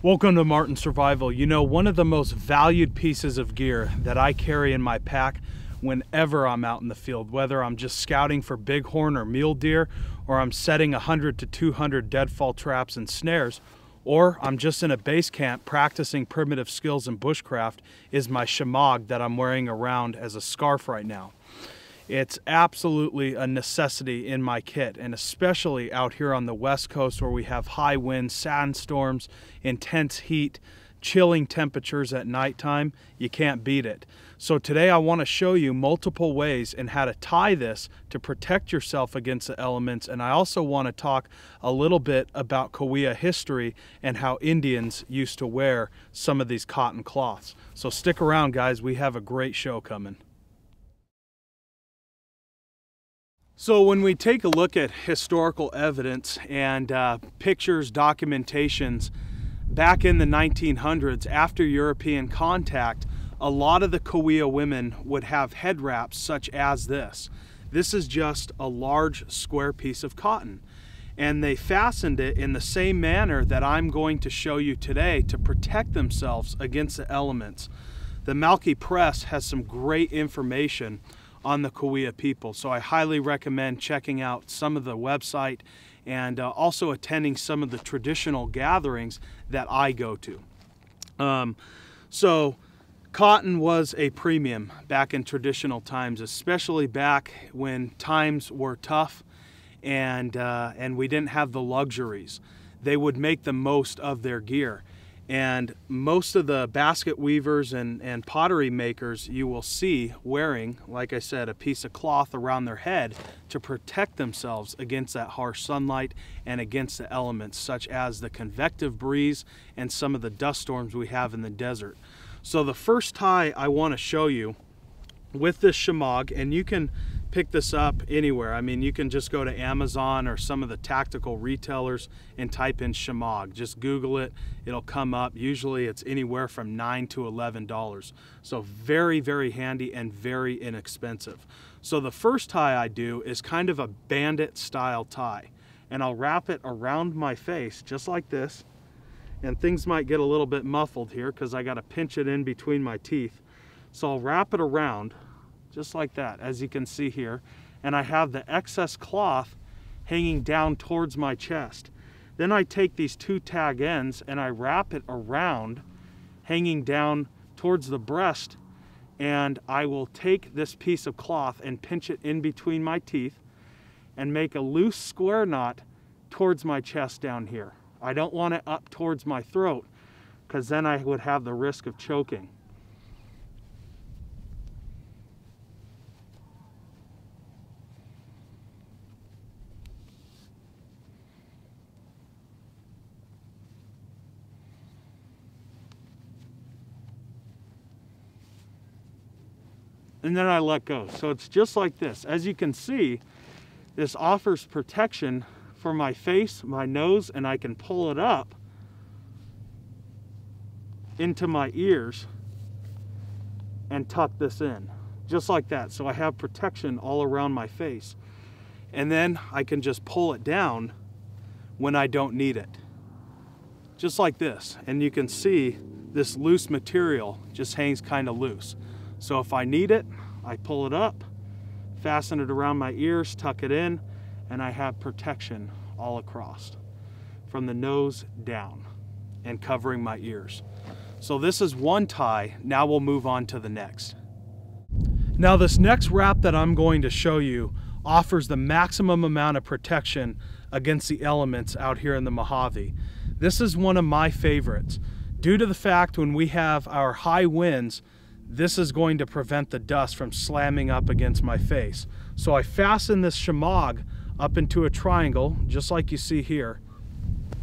Welcome to Martin Survival. You know, one of the most valued pieces of gear that I carry in my pack whenever I'm out in the field, whether I'm just scouting for bighorn or mule deer, or I'm setting 100 to 200 deadfall traps and snares, or I'm just in a base camp practicing primitive skills in bushcraft, is my Shemagh that I'm wearing around as a scarf right now. It's absolutely a necessity in my kit, and especially out here on the West Coast where we have high winds, sandstorms, intense heat, chilling temperatures at nighttime. You can't beat it. So today I want to show you multiple ways in how to tie this to protect yourself against the elements, and I also want to talk a little bit about Cahuilla history and how Indians used to wear some of these cotton cloths. So stick around, guys. We have a great show coming. So when we take a look at historical evidence and pictures, documentations, back in the 1900s, after European contact, a lot of the Cahuilla women would have head wraps such as this. This is just a large square piece of cotton. And they fastened it in the same manner that I'm going to show you today to protect themselves against the elements. The Malky Press has some great information on the Cahuilla people, so I highly recommend checking out some of the website and also attending some of the traditional gatherings that I go to. So cotton was a premium back in traditional times, especially back when times were tough and we didn't have the luxuries. They would make the most of their gear. And most of the basket weavers and pottery makers you will see wearing, like I said, a piece of cloth around their head to protect themselves against that harsh sunlight and against the elements such as the convective breeze and some of the dust storms we have in the desert. So the first tie I want to show you with this Shemagh, and you can pick this up anywhere. I mean, you can just go to Amazon or some of the tactical retailers and type in Shemagh. Just Google it, it'll come up. Usually it's anywhere from $9 to $11. So very, very handy and very inexpensive. So the first tie I do is kind of a bandit style tie, and I'll wrap it around my face just like this. And things might get a little bit muffled here because I got to pinch it in between my teeth. So I'll wrap it around just like that, as you can see here, and I have the excess cloth hanging down towards my chest. Then I take these two tag ends and I wrap it around, hanging down towards the breast, and I will take this piece of cloth and pinch it in between my teeth and make a loose square knot towards my chest down here. I don't want it up towards my throat because then I would have the risk of choking. And then I let go. So it's just like this. As you can see, this offers protection for my face, my nose, and I can pull it up into my ears and tuck this in, just like that. So I have protection all around my face. And then I can just pull it down when I don't need it, just like this. And you can see this loose material just hangs kind of loose. So if I need it, I pull it up, fasten it around my ears, tuck it in, and I have protection all across from the nose down and covering my ears. So this is one tie. Now we'll move on to the next. Now this next wrap that I'm going to show you offers the maximum amount of protection against the elements out here in the Mojave. This is one of my favorites due to the fact when we have our high winds, this is going to prevent the dust from slamming up against my face. So I fasten this Shemagh up into a triangle, just like you see here,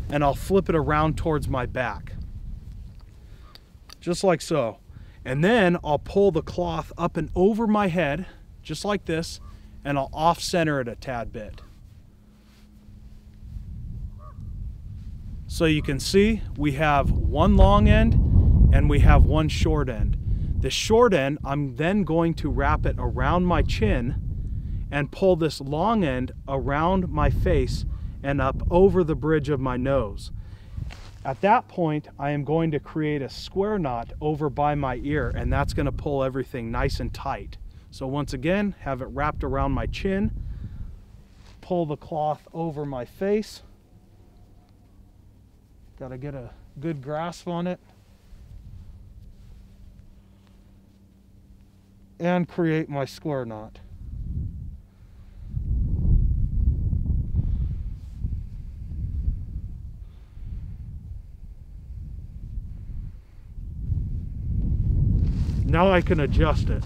and I'll flip it around towards my back, just like so. And then I'll pull the cloth up and over my head, just like this, and I'll off-center it a tad bit. So you can see we have one long end and we have one short end. The short end, I'm then going to wrap it around my chin and pull this long end around my face and up over the bridge of my nose. At that point, I am going to create a square knot over by my ear, and that's going to pull everything nice and tight. So once again, have it wrapped around my chin, pull the cloth over my face. Got to get a good grasp on it. And create my square knot. Now I can adjust it.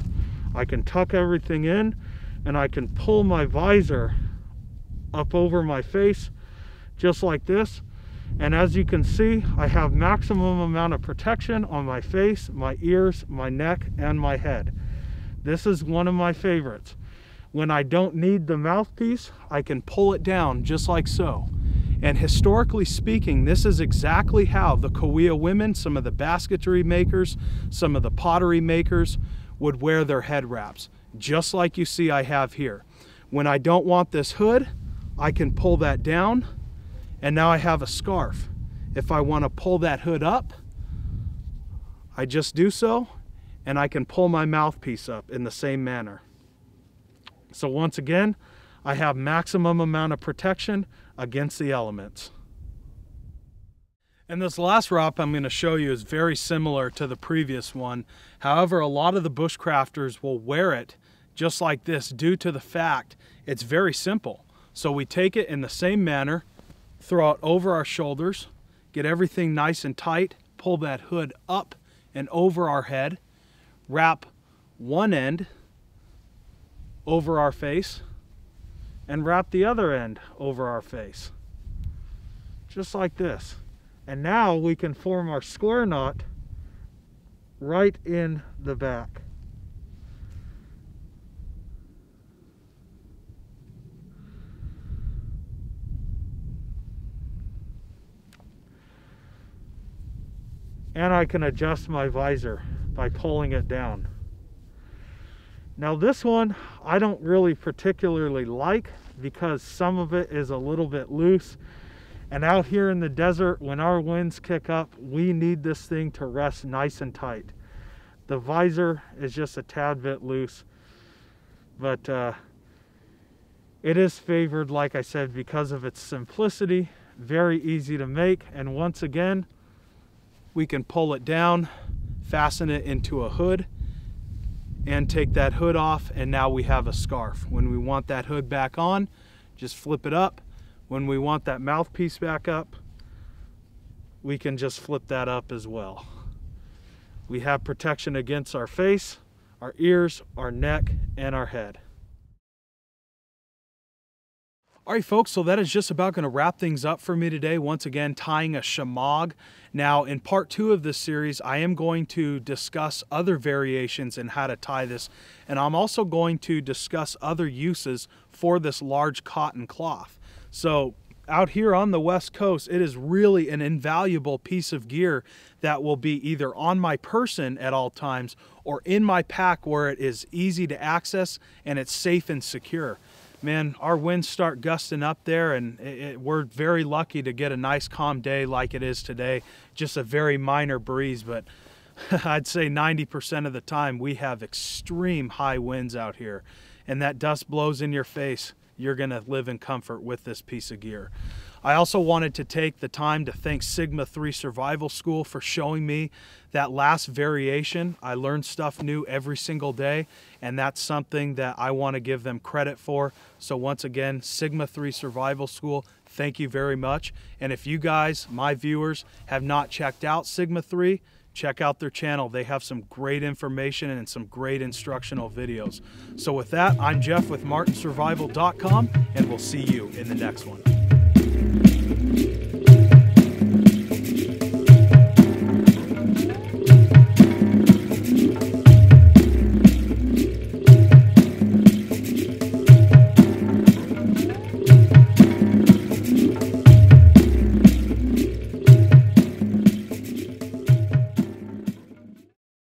I can tuck everything in, and I can pull my visor up over my face just like this. And as you can see, I have maximum amount of protection on my face, my ears, my neck, and my head. This is one of my favorites. When I don't need the mouthpiece, I can pull it down just like so. And historically speaking, this is exactly how the Cahuilla women, some of the basketry makers, some of the pottery makers would wear their head wraps, just like you see I have here. When I don't want this hood, I can pull that down, and now I have a scarf. If I want to pull that hood up, I just do so, and I can pull my mouthpiece up in the same manner. So once again, I have maximum amount of protection against the elements. And this last wrap I'm going to show you is very similar to the previous one. However, a lot of the bushcrafters will wear it just like this due to the fact it's very simple. So we take it in the same manner, throw it over our shoulders, get everything nice and tight, pull that hood up and over our head, wrap one end over our face, and wrap the other end over our face, just like this. And now we can form our square knot right in the back. And I can adjust my visor by pulling it down. Now this one I don't really particularly like because some of it is a little bit loose, and out here in the desert when our winds kick up, we need this thing to rest nice and tight. The visor is just a tad bit loose, but it is favored, like I said, because of its simplicity, very easy to make, and once again we can pull it down, fasten it into a hood, and take that hood off, and now we have a scarf. When we want that hood back on, just flip it up. When we want that mouthpiece back up, we can just flip that up as well. We have protection against our face, our ears, our neck, and our head. All right, folks, so that is just about going to wrap things up for me today. Once again, tying a shemagh. Now, in part 2 of this series, I am going to discuss other variations in how to tie this, and I'm also going to discuss other uses for this large cotton cloth. So out here on the West Coast, it is really an invaluable piece of gear that will be either on my person at all times or in my pack where it is easy to access and it's safe and secure. Man, our winds start gusting up there, and we're very lucky to get a nice calm day like it is today. Just a very minor breeze, but I'd say 90% of the time we have extreme high winds out here, and that dust blows in your face. You're gonna live in comfort with this piece of gear. I also wanted to take the time to thank Sigma 3 Survival School for showing me that last variation. I learn stuff new every single day, and that's something that I want to give them credit for. So once again, Sigma 3 Survival School, thank you very much. And if you guys, my viewers, have not checked out Sigma 3, check out their channel. They have some great information and some great instructional videos. So with that, I'm Jeff with MartinSurvival.com, and we'll see you in the next one.